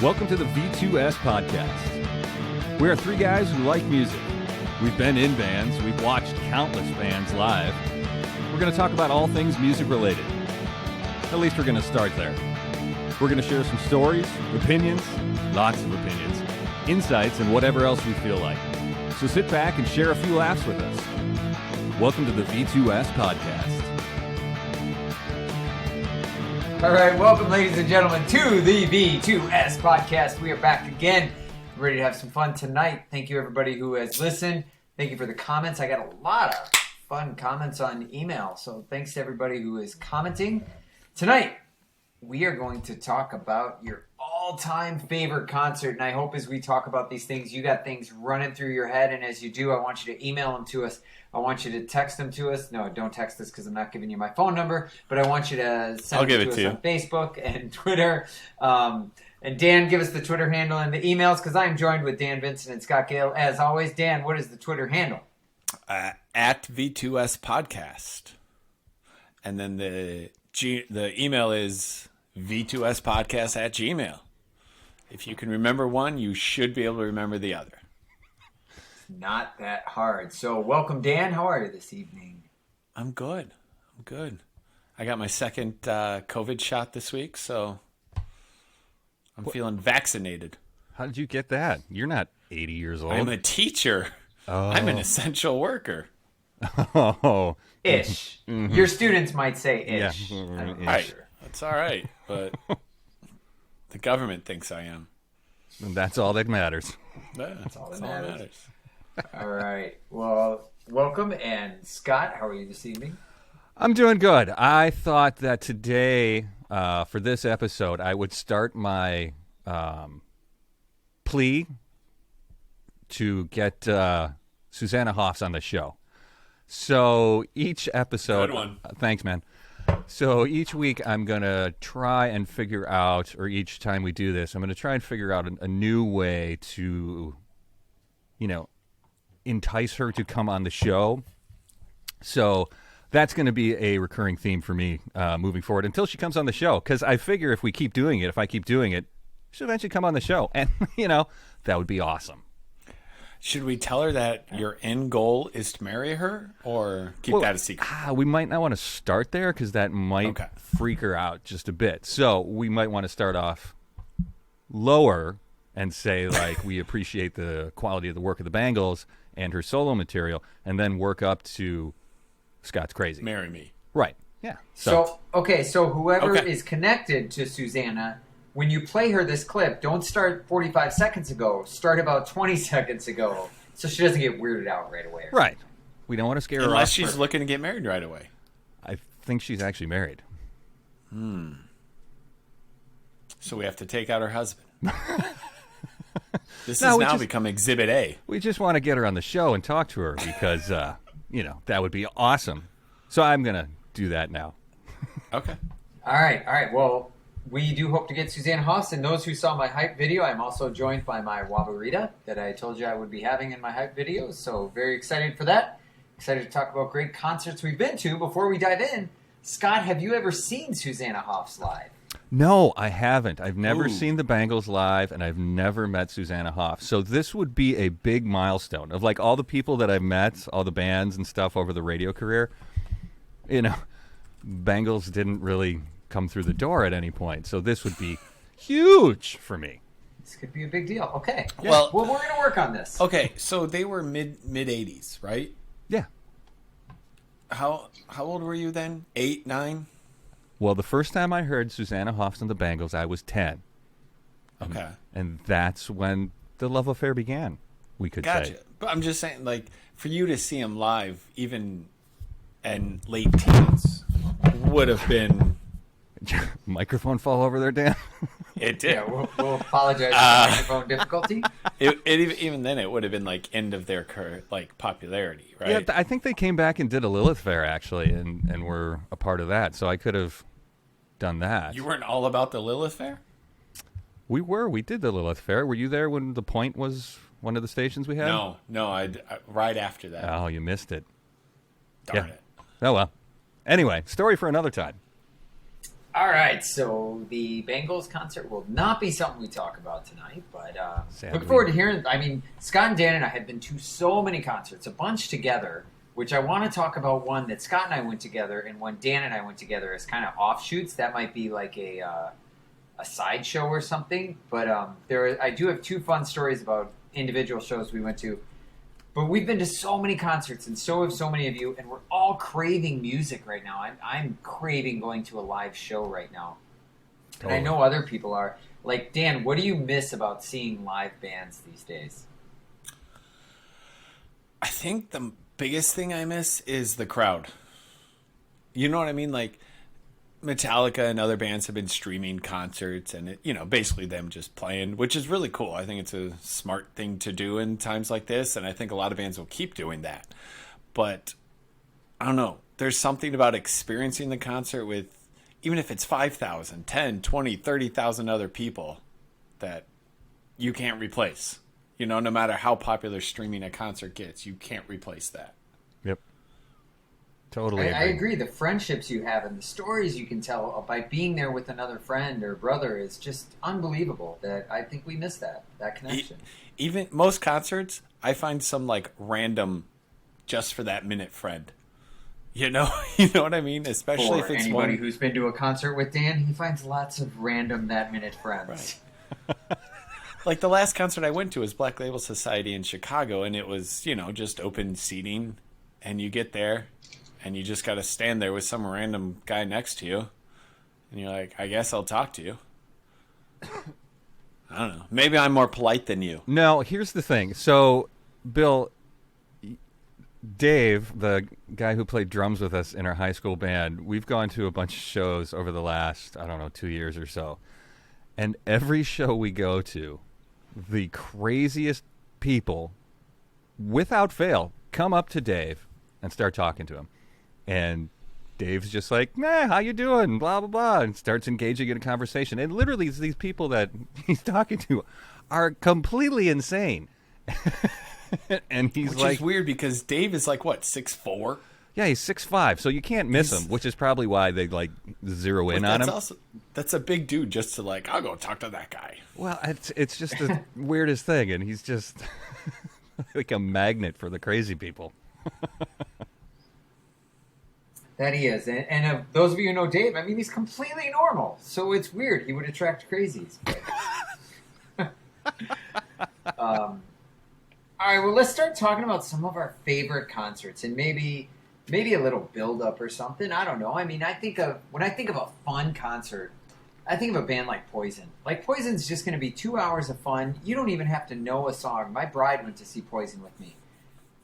Welcome to the V2S podcast. We are three guys who like music. We've been in bands. We've watched countless bands live. We're going to talk about all things music related. At least we're going to start there. We're going to share some stories, opinions, lots of opinions, insights, and whatever else we feel like. So sit back and share a few laughs with us. Welcome to the V2S podcast. All right, welcome, ladies and gentlemen, to the V2S podcast. We are back again, ready to have some fun tonight. Thank you, everybody who has listened. Thank you for the comments. I got a lot of fun comments on email, so thanks to everybody who is commenting. Tonight, we are going to talk about your all-time favorite concert, and I hope as we talk about these things, you got things running through your head, and as you do, I want you to email them to us. I want you to text them to us. No, don't text us because I'm not giving you my phone number, but I want you to send them to us on Facebook and Twitter. And Dan, give us the Twitter handle and the emails because I'm joined with Dan Vincent and Scott Gale. As always, Dan, what is the Twitter handle? At V2S Podcast. And then the email is V2SPodcast@gmail. If you can remember one, you should be able to remember the other. Not that hard. So welcome, Dan. How are you this evening? I'm good. I got my second COVID shot this week, so I'm feeling vaccinated. How did you get that? You're not 80 years old. I'm a teacher. Oh. I'm an essential worker. Oh. Ish. Mm-hmm. Your students might say ish. Yeah. I'm not sure. That's all right, but the government thinks I am. And that's all that matters. Yeah, that's all that matters. All right. Well, welcome. And Scott, how are you this evening? I'm doing good. I thought that today, for this episode, I would start my plea to get Sussana Hoffs on the show. So each episode... Good one. Thanks, man. So each week I'm going to try and figure out, or each time we do this, I'm going to try and figure out a new way to, entice her to come on the show. So that's going to be a recurring theme for me moving forward until she comes on the show. Because I figure if I keep doing it, she'll eventually come on the show. And, that would be awesome. Should we tell her that your end goal is to marry her or keep that a secret? We might not want to start there because that might freak her out just a bit. So we might want to start off lower and say, like, we appreciate the quality of the work of the Bangles and her solo material, and then work up to Scott's Crazy. Marry me. Right. Yeah. So whoever is connected to Sussana, when you play her this clip, don't start 45 seconds ago. Start about 20 seconds ago so she doesn't get weirded out right away. Right. We don't want to scare her off. Unless she's looking to get married right away. I think she's actually married. So we have to take out her husband. This has now become Exhibit A. We just want to get her on the show and talk to her because, that would be awesome. So I'm going to do that now. Okay. All right. Well, we do hope to get Sussana Hoffs. And those who saw my hype video, I'm also joined by my Wabarita that I told you I would be having in my hype video. So very excited for that. Excited to talk about great concerts we've been to. Before we dive in, Scott, have you ever seen Sussana Hoffs live? No, I haven't. I've never seen the Bangles live, and I've never met Sussana Hoffs. So this would be a big milestone of, like, all the people that I've met, all the bands and stuff over the radio career. Bangles didn't really come through the door at any point. So this would be huge for me. This could be a big deal. Okay. Yeah. Well, we're going to work on this. Okay, so they were mid 80s, right? Yeah. How old were you then? 8, 9? Well, the first time I heard Sussana Hoffs and the Bangles, I was 10. Okay. And that's when the love affair began, we could say. But I'm just saying, like, for you to see them live, even in late teens, would have been... Microphone fall over there, Dan? It did. Yeah, we'll apologize for the microphone difficulty. Even then, it would have been, like, end of their popularity, right? Yeah, I think they came back and did a Lilith Fair, actually, and were a part of that. So I could have done that. You weren't all about the Lilith Fair? We were. We did the Lilith Fair. Were you there when The Point was one of the stations we had? No, I right after that. Oh, you missed it. Darn it. Oh, well. Anyway, story for another time. All right, so the Bengals concert will not be something we talk about tonight, but Sadly. look forward to hearing. I mean, Scott and Dan and I have been to so many concerts, a bunch together, which I want to talk about one that Scott and I went together, and one Dan and I went together as kind of offshoots. That might be like a sideshow or something. But I do have two fun stories about individual shows we went to. But we've been to so many concerts, and so have so many of you, and we're all craving music right now. I'm craving going to a live show right now. And I know other people are. Like, Dan, what do you miss about seeing live bands these days? I think the biggest thing I miss is the crowd. You know what I mean? Like, Metallica and other bands have been streaming concerts and, basically them just playing, which is really cool. I think it's a smart thing to do in times like this, and I think a lot of bands will keep doing that. But, I don't know. There's something about experiencing the concert with, even if it's 5,000, 10, 20, 30,000 other people that you can't replace. No matter how popular streaming a concert gets, you can't replace that. Yep. Totally I agree. The friendships you have and the stories you can tell by being there with another friend or brother is just unbelievable. That I think we miss that connection. Even most concerts, I find some like random, just for that minute friend. You know what I mean? Especially For if it's anybody one who's been to a concert with Dan, he finds lots of random that minute friends. Right. Like the last concert I went to was Black Label Society in Chicago, and it was, just open seating, and you get there, and you just got to stand there with some random guy next to you, and you're like, I guess I'll talk to you. I don't know. Maybe I'm more polite than you. No, here's the thing. So, Bill, Dave, the guy who played drums with us in our high school band, we've gone to a bunch of shows over the last, 2 years or so. And every show we go to, the craziest people, without fail, come up to Dave and start talking to him. And Dave's just like, how you doing? Blah, blah, blah. And starts engaging in a conversation. And literally, these people that he's talking to are completely insane. And he's Which like, is weird because Dave is like, what, 6'4"? yeah, he's 6'5", so you can't miss him, which is probably why they like zero in on him. That's a big dude just to like, I'll go talk to that guy. Well, it's just the weirdest thing, and he's just like a magnet for the crazy people. That he is. And those of you who know Dave, I mean, he's completely normal. So it's weird. He would attract crazies. But... all right, well, let's start talking about some of our favorite concerts and maybe a little build-up or something. I don't know. I mean, when I think of a fun concert, I think of a band like Poison. Like, Poison's just going to be 2 hours of fun. You don't even have to know a song. My bride went to see Poison with me.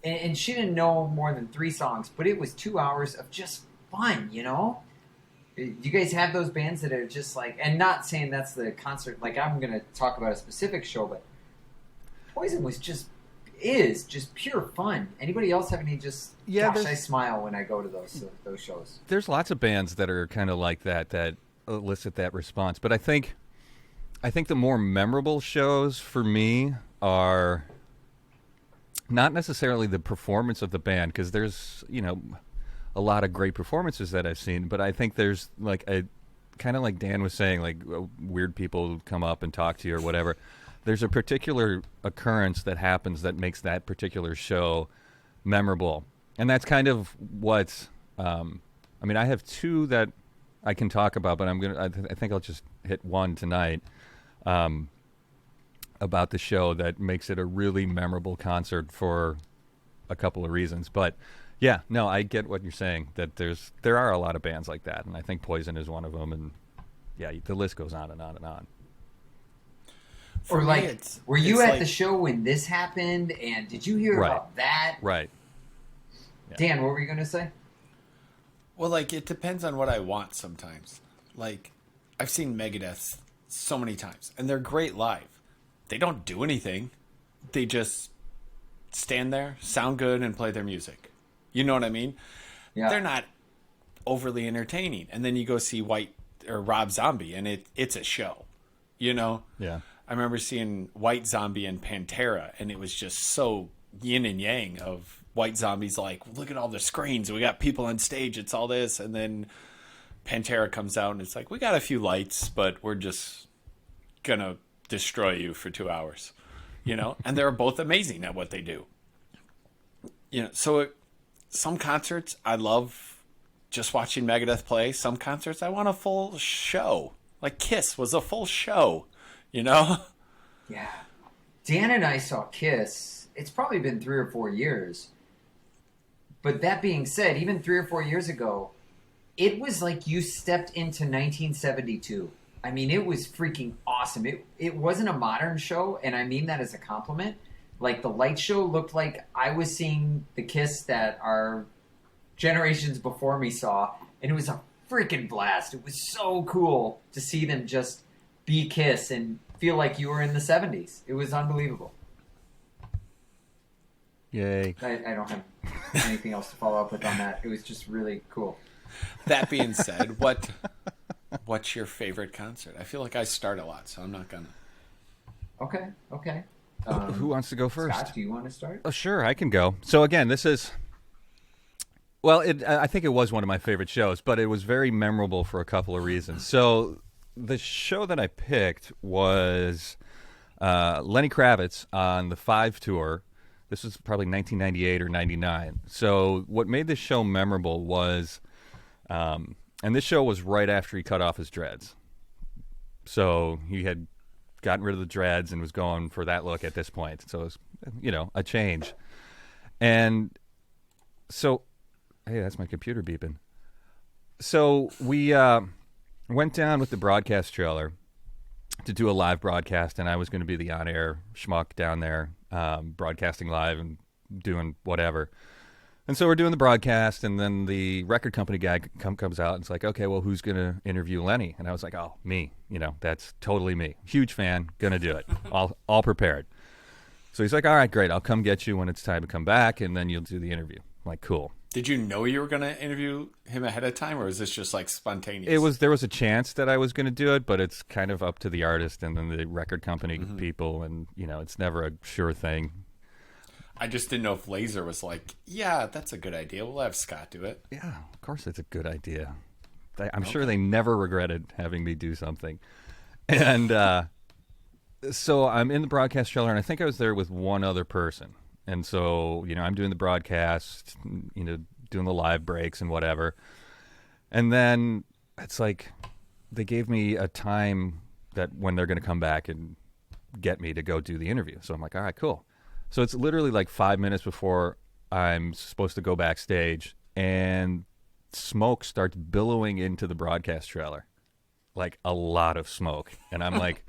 And she didn't know more than 3 songs, but it was 2 hours of just fun, Do you guys have those bands that are just like, and not saying that's the concert, like I'm going to talk about a specific show, but Poison is just pure fun. Anybody else have any gosh, I smile when I go to those shows. There's lots of bands that are kind of like that elicit that response. But I think the more memorable shows for me are not necessarily the performance of the band, because there's, a lot of great performances that I've seen, but I think there's like a kind of like Dan was saying, like weird people come up and talk to you or whatever. There's a particular occurrence that happens that makes that particular show memorable. And that's kind of what, I have 2 that I can talk about, but I think I'll just hit one tonight, about the show that makes it a really memorable concert for a couple of reasons. But yeah, no, I get what you're saying, that there are a lot of bands like that, and I think Poison is one of them, and yeah, the list goes on and on and on. Or like, were you at the show when this happened, and did you hear about that? Right. Yeah. Dan, what were you going to say? Well, like, it depends on what I want sometimes. Like, I've seen Megadeth so many times, and they're great live. They don't do anything. They just stand there, sound good, and play their music. You know what I mean? Yeah. They're not overly entertaining. And then you go see Rob Zombie, and it's a show. Yeah. I remember seeing White Zombie and Pantera, and it was just so yin and yang of White Zombie's like, look at all the screens. We got people on stage. It's all this. And then Pantera comes out and it's like, we got a few lights, but we're just gonna destroy you for 2 hours, and they're both amazing at what they do. Some concerts I love just watching Megadeth play. Some concerts I want a full show. Like Kiss was a full show, Yeah. Dan and I saw Kiss. It's probably been 3 or 4 years. But that being said, even 3 or 4 years ago, it was like you stepped into 1972. I mean, it was freaking awesome. It wasn't a modern show, and I mean that as a compliment. Like, the light show looked like I was seeing the Kiss that our generations before me saw, and it was a freaking blast. It was so cool to see them just be Kiss and feel like you were in the 70s. It was unbelievable. Yay. I don't have anything else to follow up with on that. It was just really cool. That being said, what's your favorite concert? I feel like I start a lot, so I'm not gonna. Okay. Who wants to go first? Scott, do you want to start? Oh, sure, I can go. So again, this is, well, I think it was one of my favorite shows, but it was very memorable for a couple of reasons. So the show that I picked was Lenny Kravitz on the 5 tour. This was probably 1998 or 99. So what made this show memorable was, and this show was right after he cut off his dreads. So he had gotten rid of the dreads and was going for that look at this point. So it was, a change. And so, hey, that's my computer beeping. So we went down with the broadcast trailer to do a live broadcast, and I was going to be the on-air schmuck down there, broadcasting live and doing whatever. And so we're doing the broadcast, and then the record company guy comes out and it's like, okay, well, who's going to interview Lenny? And I was like, oh, me. That's totally me. Huge fan, going to do it. All prepared. So he's like, all right, great. I'll come get you when it's time to come back, and then you'll do the interview. I'm like, cool. Did you know you were going to interview him ahead of time, or was this just like spontaneous? There was a chance that I was going to do it, but it's kind of up to the artist and then the record company people, and it's never a sure thing. I just didn't know if Laser was like, yeah, that's a good idea. We'll have Scott do it. Yeah, of course it's a good idea. I'm sure they never regretted having me do something. And so I'm in the broadcast trailer, and I think I was there with one other person. And so, I'm doing the broadcast, doing the live breaks and whatever. And then it's like they gave me a time that when they're going to come back and get me to go do the interview. So I'm like, all right, cool. So it's literally like 5 minutes before I'm supposed to go backstage, and smoke starts billowing into the broadcast trailer. Like a lot of smoke. And I'm like,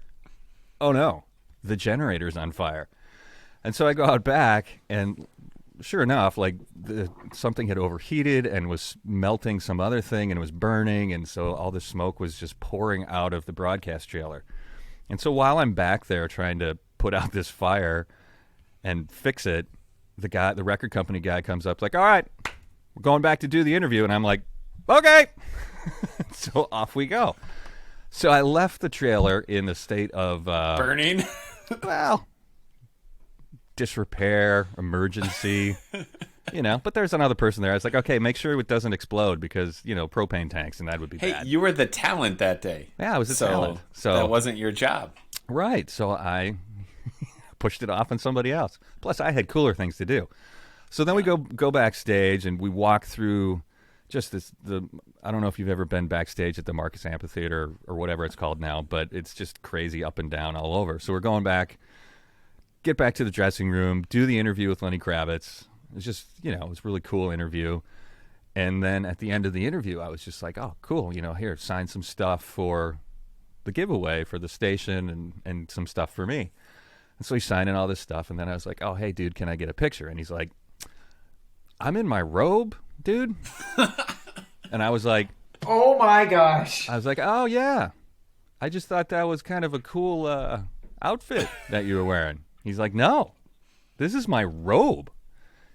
oh no, the generator's on fire. And so I go out back, and sure enough, like something had overheated and was melting some other thing and was burning, and so all the smoke was just pouring out of the broadcast trailer. And so while I'm back there trying to put out this fire and fix it, the record company guy comes up like, all right, we're going back to do the interview. And I'm like, okay. So off we go. So I left the trailer in a state of burning. Well, disrepair, emergency, but there's another person there. I was like, okay, make sure it doesn't explode because, propane tanks, and that would be bad. Hey, you were the talent that day. Yeah, I was the talent. So that wasn't your job. Right. So I pushed it off on somebody else. Plus, I had cooler things to do. So then we go backstage, and we walk through just I don't know if you've ever been backstage at the Marcus Amphitheater or whatever it's called now, but it's just crazy up and down all over. So we're going back, get back to the dressing room, do the interview with Lenny Kravitz. It's just, it was a really cool interview. And then at the end of the interview, I was just like, oh, cool, here, sign some stuff for the giveaway for the station and some stuff for me. And so he's signing all this stuff, and then I was like, oh, hey, dude, can I get a picture? And he's like, I'm in my robe, dude. And I was like, oh, my gosh. I was like, oh, yeah. I just thought that was kind of a cool outfit that you were wearing. He's like, no, this is my robe.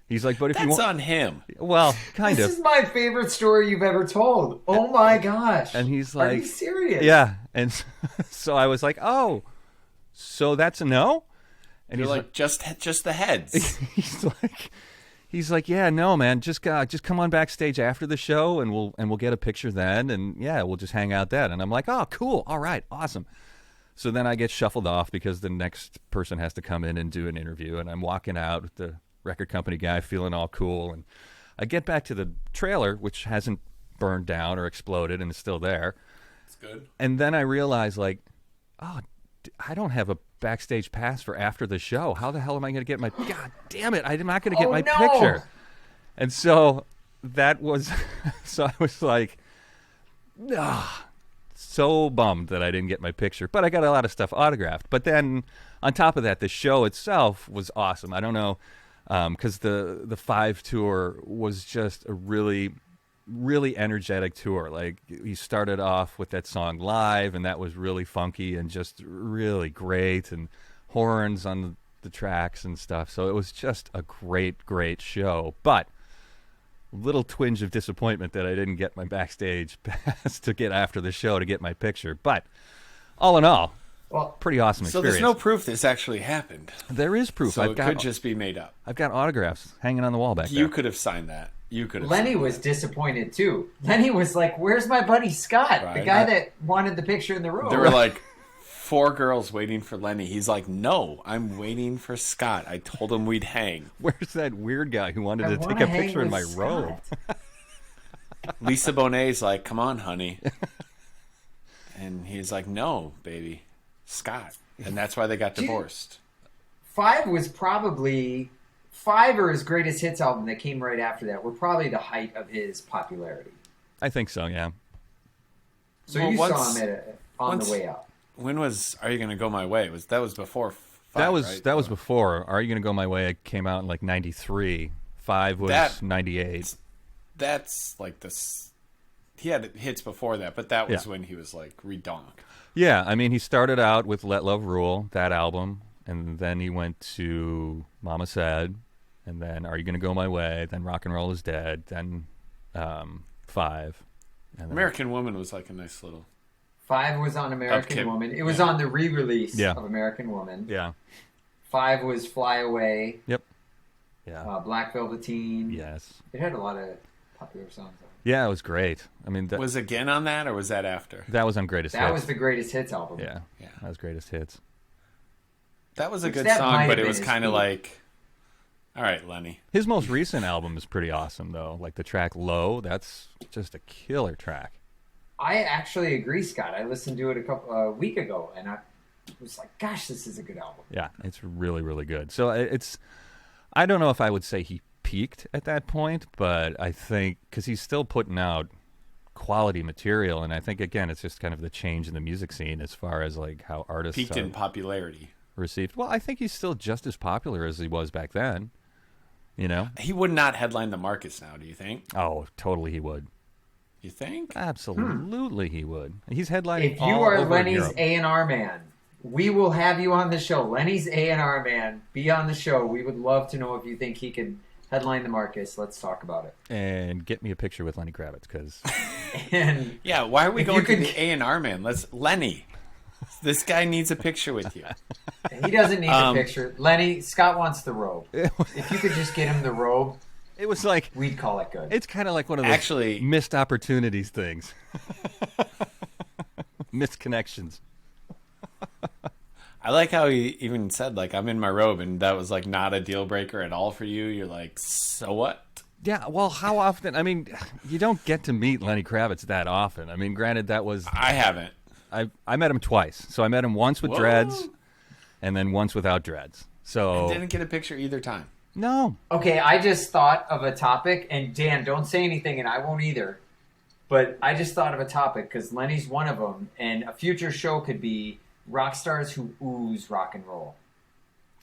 He's like, but if you want... That's on him. Well, kind of. This is my favorite story you've ever told. Oh, my gosh. And he's like... Are you serious? Yeah. And so I was like, oh, so that's a no? And you're like, just the heads. he's like, yeah, no, man, just come on backstage after the show, and we'll get a picture then, and yeah, we'll just hang out then. And I'm like, oh, cool, all right, awesome. So then I get shuffled off because the next person has to come in and do an interview, and I'm walking out with the record company guy feeling all cool, and I get back to the trailer, which hasn't burned down or exploded and is still there. It's good. And then I realize, like, oh, I don't have a backstage pass for after the show. How the hell am I going to get my... God damn it, I'm not going to get my picture. And so that was... So I was like, so bummed that I didn't get my picture. But I got a lot of stuff autographed. But then on top of that, the show itself was awesome. I don't know, because the 5 tour was just a really energetic tour. Like, he started off with that song Live, and that was really funky and just really great, and horns on the tracks and stuff. So it was just a great show. But a little twinge of disappointment that I didn't get my backstage pass to get after the show to get my picture. But all in all, pretty awesome experience. So there's no proof this actually happened. There is proof. So it could just be made up. I've got autographs hanging on the wall back there. You could have signed that. Lenny was disappointed too. Lenny was like, "Where's my buddy Scott, the guy that wanted the picture in the room?" There were like 4 girls waiting for Lenny. He's like, "No, I'm waiting for Scott. I told him we'd hang." Where's that weird guy who wanted to take a picture in my robe? Lisa Bonet's like, "Come on, honey," and he's like, "No, baby, Scott," and that's why they got divorced. 5 was probably. 5 or his greatest hits album that came right after that were probably the height of his popularity. I think so, yeah. So you saw him on the way up. When was Are You Gonna Go My Way? That was before 5, that was before. Are You Gonna Go My Way? It came out in like 93. 5 was 98. That's like this. He had hits before that, but that was when he was like redonk. Yeah, I mean, he started out with Let Love Rule, that album, and then he went to Mama Said, and then Are You Gonna Go My Way, then Rock and Roll Is Dead, then 5. And then American Woman was like a nice little... 5 was on American Woman. It was on the re-release of American Woman. Yeah. 5 was Fly Away. Yep. Yeah. Black Velveteen. Yes. It had a lot of popular songs on it. Yeah, it was great. I mean, was Again on that, or was that after? That was on Greatest Hits. That was the Greatest Hits album. Yeah. That was Greatest Hits. That was a good song, but it was kind of like... All right, Lenny. His most recent album is pretty awesome, though. Like the track Low, that's just a killer track. I actually agree, Scott. I listened to it a week ago, and I was like, gosh, this is a good album. Yeah, it's really, really good. So I don't know if I would say he peaked at that point, but I think, because he's still putting out quality material, and I think, again, it's just kind of the change in the music scene as far as like how artists peaked in popularity. Received. Well, I think he's still just as popular as he was back then. You know? He would not headline the Marcus now, do you think? Oh, totally he would. You think? Absolutely he would. He's headlining If you are Lenny's A&R man, we will have you on the show. Lenny's A&R man, be on the show. We would love to know if you think he could headline the Marcus. Let's talk about it. And get me a picture with Lenny Kravitz, because... Yeah, why are we going to the A&R man? Lenny. This guy needs a picture with you. He doesn't need a picture. Lenny, Scott wants the robe. If you could just get him the robe, it was like we'd call it good. It's kind of like one of those missed opportunities things. Missed connections. I like how he even said, like, I'm in my robe, and that was like not a deal breaker at all for you. You're like, so what? Yeah, well, how often? I mean, you don't get to meet Lenny Kravitz that often. I mean, granted, that was... I haven't. I met him twice. So I met him once with dreads and then once without dreads. So I didn't get a picture either time. No. Okay, I just thought of a topic, and Dan, don't say anything, and I won't either. But I just thought of a topic because Lenny's one of them, and a future show could be rock stars who ooze rock and roll.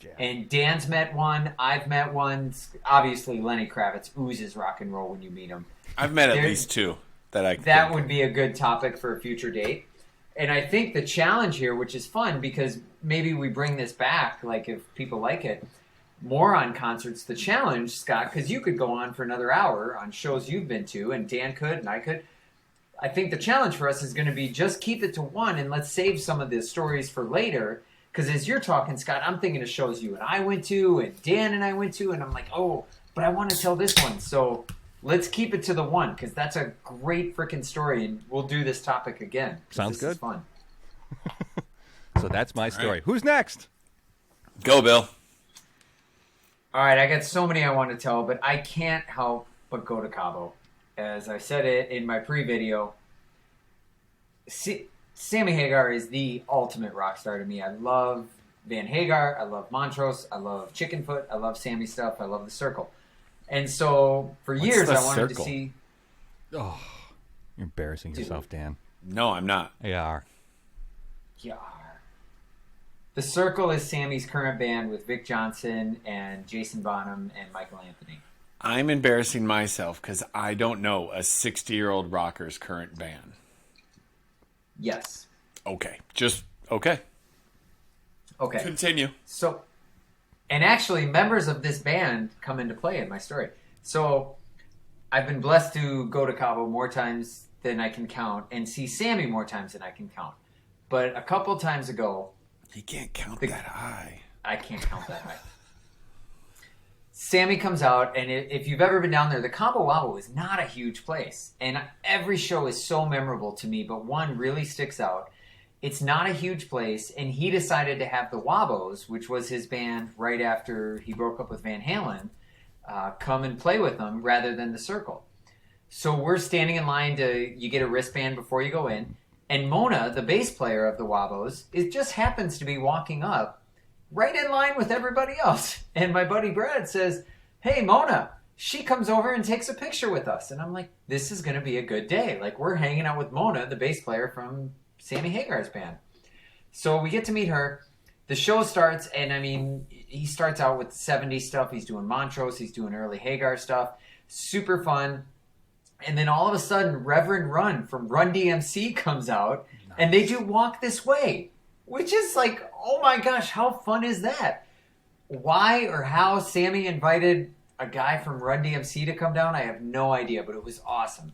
Yeah. And Dan's met one, I've met one. Obviously, Lenny Kravitz oozes rock and roll when you meet him. I've met at least 2 that That would be a good topic for a future date. And I think the challenge here, which is fun, because maybe we bring this back, like if people like it, more on concerts. The challenge, Scott, because you could go on for another hour on shows you've been to, and Dan could, and I could. I think the challenge for us is going to be just keep it to one, and let's save some of the stories for later. Because as you're talking, Scott, I'm thinking of shows you and I went to, and Dan and I went to, and I'm like, oh, but I want to tell this one. So let's keep it to the one, because that's a great freaking story, and we'll do this topic again. Sounds good. Is fun. So that's my story. Who's next? Go, Bill. All right, I got so many I want to tell, but I can't help but go to Cabo. As I said it in my pre-video, Sammy Hagar is the ultimate rock star to me. I love Van Hagar, I love Montrose, I love Chickenfoot, I love Sammy stuff, I love The Circle. And so for years I wanted to see... Oh, you're embarrassing yourself, Dan. No, I'm not. You are. You are. The Circle is Sammy's current band with Vic Johnson and Jason Bonham and Michael Anthony. I'm embarrassing myself because I don't know a 60-year-old rocker's current band. Yes. Okay. Just, okay. Okay. Continue. So, and actually, members of this band come into play in my story. So, I've been blessed to go to Cabo more times than I can count and see Sammy more times than I can count. But a couple times ago... He can't count that high. I can't count that high. Sammy comes out, and if you've ever been down there, the Cabo Wabo is not a huge place. And every show is so memorable to me, but one really sticks out. It's not a huge place, and he decided to have the Wabos, which was his band right after he broke up with Van Halen, come and play with them rather than The Circle. So we're standing in line you get a wristband before you go in, and Mona, the bass player of the Wabos, it just happens to be walking up right in line with everybody else. And my buddy Brad says, "Hey, Mona." She comes over and takes a picture with us. And I'm like, this is going to be a good day. Like, we're hanging out with Mona, the bass player from Sammy Hagar's band. So we get to meet her. The show starts, and I mean, he starts out with 70s stuff. He's doing Montrose. He's doing early Hagar stuff. Super fun. And then all of a sudden, Reverend Run from Run DMC comes out, and they do Walk This Way, which is like, oh my gosh, how fun is that? Why or how Sammy invited a guy from Run DMC to come down, I have no idea, but it was awesome.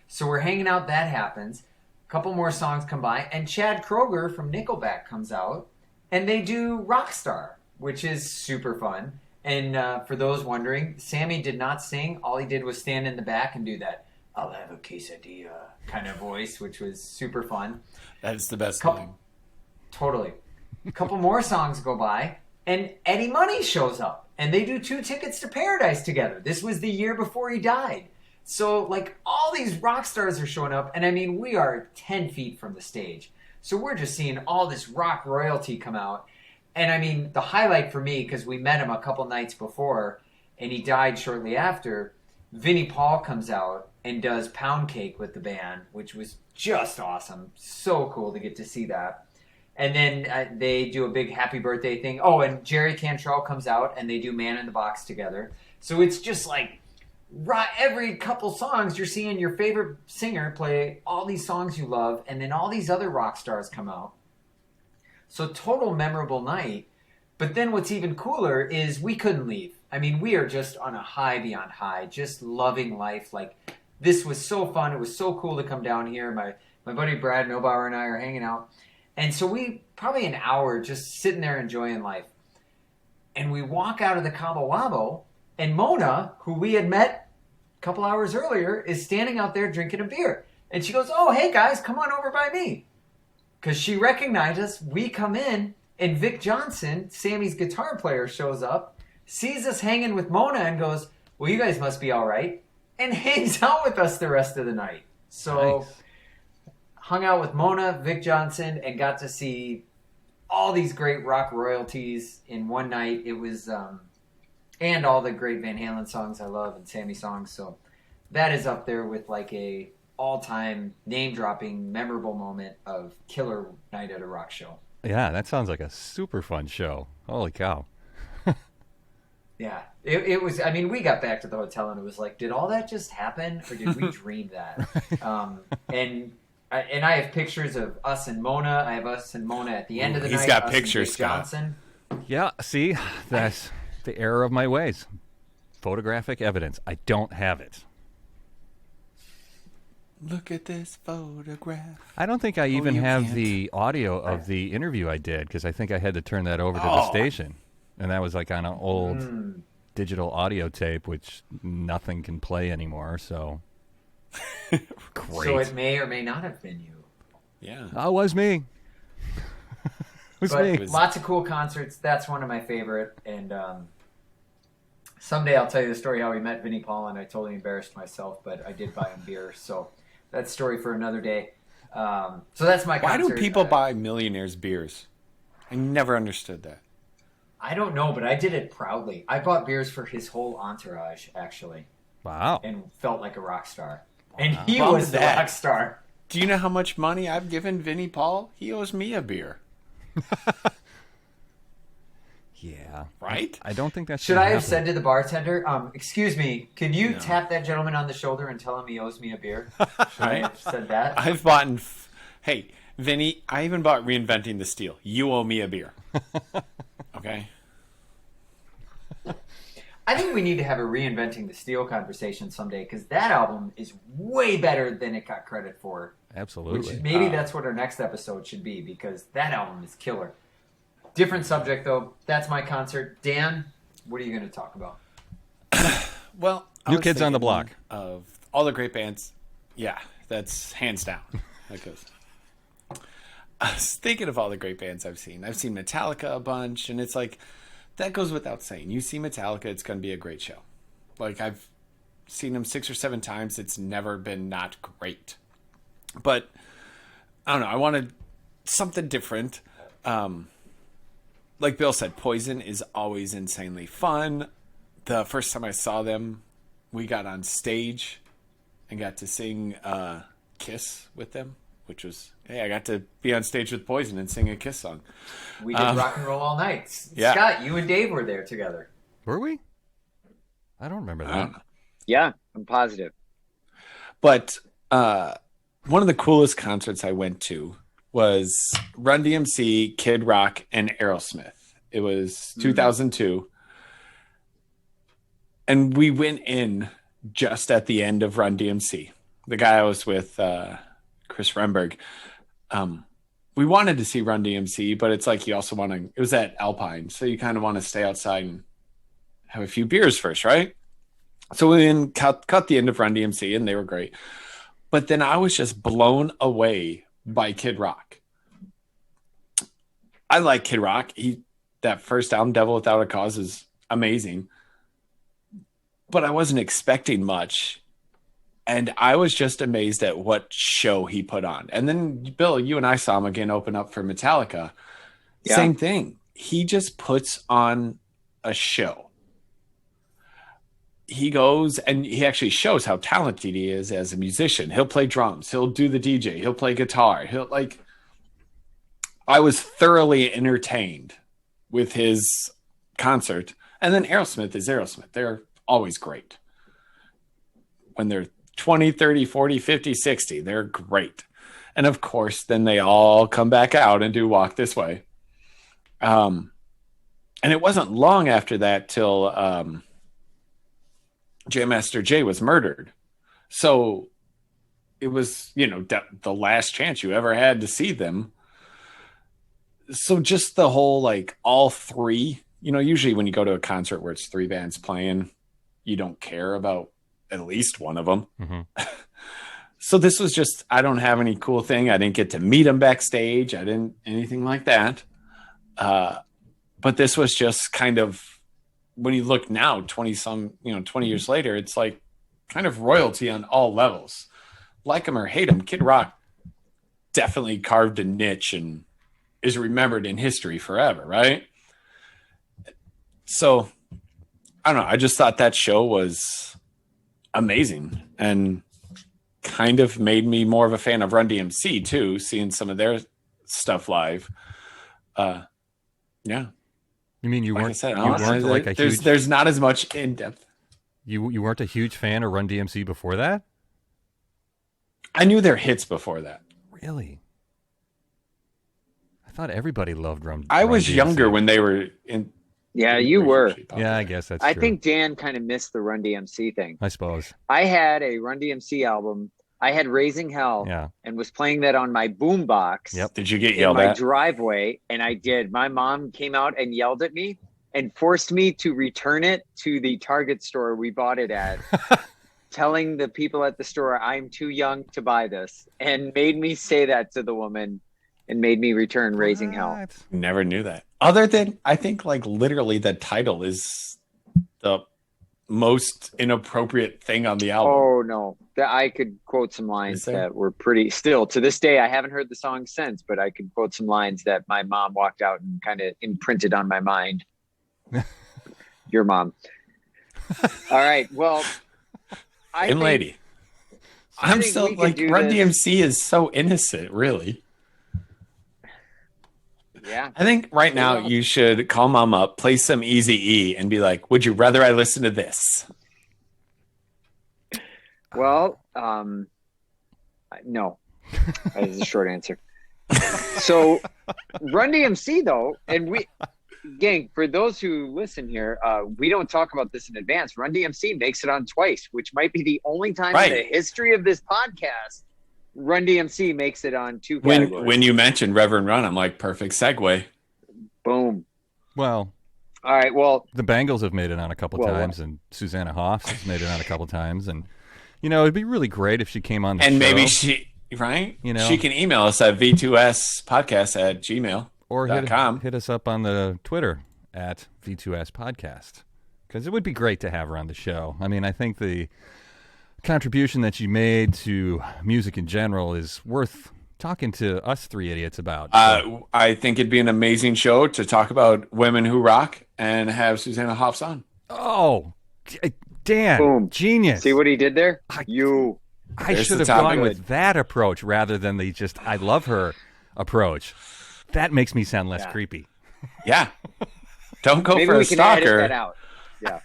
So we're hanging out, that happens. A couple more songs come by, and Chad Kroeger from Nickelback comes out, and they do Rockstar, which is super fun. And for those wondering, Sammy did not sing. All he did was stand in the back and do that "I'll have a quesadilla" kind of voice, which was super fun. That's the best thing. Totally. A couple more songs go by, and Eddie Money shows up, and they do 2 Tickets to Paradise together. This was the year before he died. So, like, all these rock stars are showing up, and I mean, we are 10 feet from the stage. So we're just seeing all this rock royalty come out. And I mean, the highlight for me, because we met him a couple nights before, and he died shortly after, Vinnie Paul comes out and does Pound Cake with the band, which was just awesome. So cool to get to see that. And then they do a big happy birthday thing. Oh, and Jerry Cantrell comes out, and they do Man in the Box together. So it's just like, every couple songs, you're seeing your favorite singer play all these songs you love, and then all these other rock stars come out. So total memorable night. But then what's even cooler is we couldn't leave. I mean, we are just on a high beyond high, just loving life. Like, this was so fun. It was so cool to come down here. My buddy Brad Nobauer and I are hanging out. And so we, probably an hour, just sitting there enjoying life. And we walk out of the Cabo Wabo, and Mona, who we had met a couple hours earlier, is standing out there drinking a beer. And she goes, "Oh, hey guys, come on over by me." Because she recognized us. We come in, and Vic Johnson, Sammy's guitar player, shows up, sees us hanging with Mona, and goes, "Well, you guys must be all right," and hangs out with us the rest of the night. So, nice. Hung out with Mona, Vic Johnson, and got to see all these great rock royalties in one night. It was, and all the great Van Halen songs I love and Sammy songs. So that is up there with like a all-time name-dropping, memorable moment of killer night at a rock show. Yeah, that sounds like a super fun show. Holy cow. Yeah, it was. I mean, we got back to the hotel and it was like, did all that just happen, or did we dream that? And I have pictures of us and Mona. I have us and Mona at the end of the night. He's got pictures, Scott. Johnson. Yeah, see, that's the error of my ways. Photographic evidence. I don't have it. Look at this photograph. I don't think I even have the audio of the interview I did, because I think I had to turn that over to the station. And that was like on an digital audio tape, which nothing can play anymore. So great. So it may or may not have been you. Yeah. Oh, it was me. It was But me. lots of cool concerts. That's one of my favorite. And someday I'll tell you the story how we met Vinnie Paul, and I totally embarrassed myself, but I did buy him beer. So that's story for another day. So that's my Why concert. do people buy millionaires beers? I never understood that. I don't know, but I did it proudly. I bought beers for his whole entourage, actually, Wow. and felt like a rock star. And he Bummed was the that. rock star. Do you know how much money I've given Vinnie Paul? He owes me a beer. Yeah. Right? I don't think that's. Should gonna I have happen. said to the bartender, excuse me, can you tap that gentleman on the shoulder and tell him he owes me a beer? Should I have said that? I've bought... Hey, Vinny, I even bought Reinventing the Steel. You owe me a beer. Okay? I think we need to have a Reinventing the Steel conversation someday, because that album is way better than it got credit for. Absolutely. Which maybe that's what our next episode should be, because that album is killer. Different subject, though. That's my concert. Dan, what are you going to talk about? Well, I New was Kids on the thinking Block. Of all the great bands. Yeah, that's hands down. That goes. I was thinking of all the great bands I've seen. I've seen Metallica a bunch, and it's like, that goes without saying. You see Metallica, it's going to be a great show. Like, I've seen them 6 or 7 times. It's never been not great. But, I don't know. I wanted something different. Like Bill said, Poison is always insanely fun. The first time I saw them, we got on stage and got to sing Kiss with them, which was, hey, I got to be on stage with Poison and sing a Kiss song. We did Rock and Roll All Night. Yeah. Scott, you and Dave were there together. Were we? I don't remember that. I don't know. Yeah, I'm positive. But one of the coolest concerts I went to was Run DMC, Kid Rock, and Aerosmith. It was 2002. And we went in just at the end of Run DMC. The guy I was with, Chris Remberg, we wanted to see Run DMC, but it's like you also want to, it was at Alpine, so you kind of want to stay outside and have a few beers first, right? So we cut the end of Run DMC, and they were great. But then I was just blown away by Kid Rock. I like Kid Rock. That first album, Devil Without a Cause, is amazing. But I wasn't expecting much. And I was just amazed at what show he put on. And then, Bill, you and I saw him again open up for Metallica. Yeah. Same thing. He just puts on a show. He goes and he actually shows how talented he is as a musician. He'll play drums. He'll do the DJ. He'll play guitar. I was thoroughly entertained with his concert. And then Aerosmith is Aerosmith. They're always great. When they're 20, 30, 40, 50, 60, they're great. And of course, then they all come back out and do Walk This Way. And it wasn't long after that till Jam Master Jay was murdered. So it was, the last chance you ever had to see them. So just the whole, all three, usually when you go to a concert where it's 3 bands playing, you don't care about at least one of them. Mm-hmm. So this was just, I don't have any cool thing. I didn't get to meet them backstage. I didn't anything like that. But this was just kind of, when you look now, 20 years later, it's like kind of royalty on all levels. Like them or hate them, Kid Rock definitely carved a niche and is remembered in history forever, right? So, I don't know. I just thought that show was amazing and kind of made me more of a fan of Run DMC too, seeing some of their stuff live. Yeah. You mean you Like I weren't? said, You weren't like a huge. there's not as much in depth. You weren't a huge fan of Run DMC before that? I knew their hits before that. Really? I thought everybody loved Run. I was DMC. younger when they were in. Yeah, you were. Yeah, I guess that's I true. think Dan kind of missed the Run DMC thing. I suppose. I had a Run DMC album. I had Raising Hell Yeah. and was playing that on my boombox Yep. Did you get in yelled my at? driveway, and I did. My mom came out and yelled at me, and forced me to return it to the Target store we bought it at, telling the people at the store I'm too young to buy this, and made me say that to the woman and made me return Raising Hell. Never knew that. Other than, I think, like, literally the title is the most inappropriate thing on the album. Oh, no. I could quote some lines that were pretty, still to this day, I haven't heard the song since, but I could quote some lines that my mom walked out and kind of imprinted on my mind. Your mom. All right. Well, lady. I'm still like, Run DMC is so innocent, really. Yeah. I think right now you should call mom up, play some Eazy-E, and be like, would you rather I listen to this? Well, no. That is a short answer. So, Run DMC, though, and gang, for those who listen here, we don't talk about this in advance. Run DMC makes it on twice, which might be the only time in the history of this podcast Run DMC makes it on 2 categories. When you mentioned Reverend Run, I'm like, perfect segue. Boom. Well, all right. Well, the Bengals have made it on a couple times, and Susanna Hoffs has made it on a couple times, and it'd be really great if she came on the show. And maybe she can email us at V2S podcast@gmail.com. Or hit us up on the Twitter at V2S podcast, because it would be great to have her on the show. I mean, I think the contribution that she made to music in general is worth talking to us three idiots about. I think it'd be an amazing show to talk about women who rock and have Susanna Hoffs on. Oh, Dan, boom. Genius. See what he did there? I should have gone with that approach rather than the just I love her approach. That makes me sound less creepy. Yeah. Don't go for a stalker. Maybe we can edit that out. Yeah.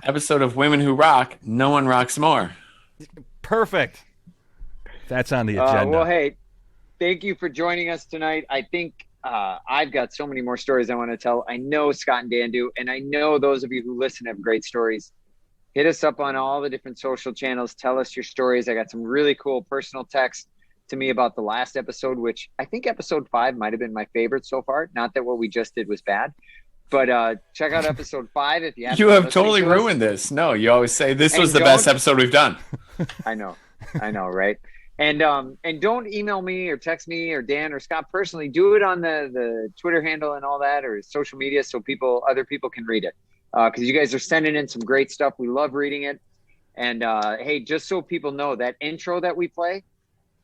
Episode of Women Who Rock, no one rocks more. Perfect. That's on the agenda. Well, hey, thank you for joining us tonight. I think I've got so many more stories I want to tell. I know Scott and Dan do, and I know those of you who listen have great stories. Hit us up on all the different social channels. Tell us your stories. I got some really cool personal texts to me about the last episode, which I think episode 5 might have been my favorite so far. Not that what we just did was bad. But check out episode 5 if you haven't. You have totally ruined this. No, you always say this was the best episode we've done. I know, right? And don't email me or text me or Dan or Scott personally. Do it on the Twitter handle and all that, or social media, so other people can read it. Because you guys are sending in some great stuff. We love reading it. And hey, just so people know, that intro that we play,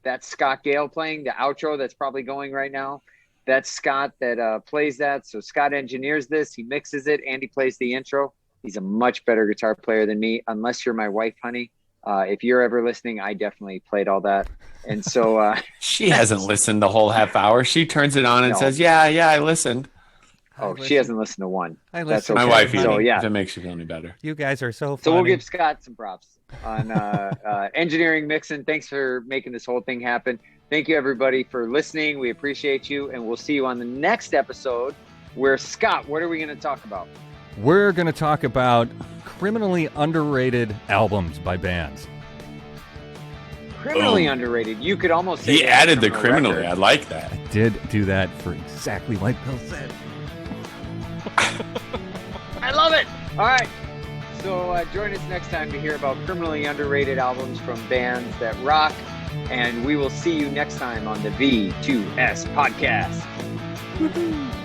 that's Scott Gale playing. The outro that's probably going right now, that's Scott that plays that. So Scott engineers this. He mixes it. Andy plays the intro. He's a much better guitar player than me, unless you're my wife, honey. If you're ever listening, I definitely played all that. And so she hasn't listened the whole half hour. She turns it on and says, yeah, I listened. She hasn't listened to one. That's okay. My wife, so yeah, if it makes you feel any better. You guys are so funny. So we'll give Scott some props on engineering, mixing. Thanks for making this whole thing happen. Thank you, everybody, for listening. We appreciate you, and we'll see you on the next episode where, Scott, what are we going to talk about? We're going to talk about criminally underrated albums by bands. Criminally underrated. You could almost say he added the criminally. Record. I like that. I did do that for exactly like Bill said. I love it. All right. So join us next time to hear about criminally underrated albums from bands that rock. And we will see you next time on the V2S podcast. Woo-hoo.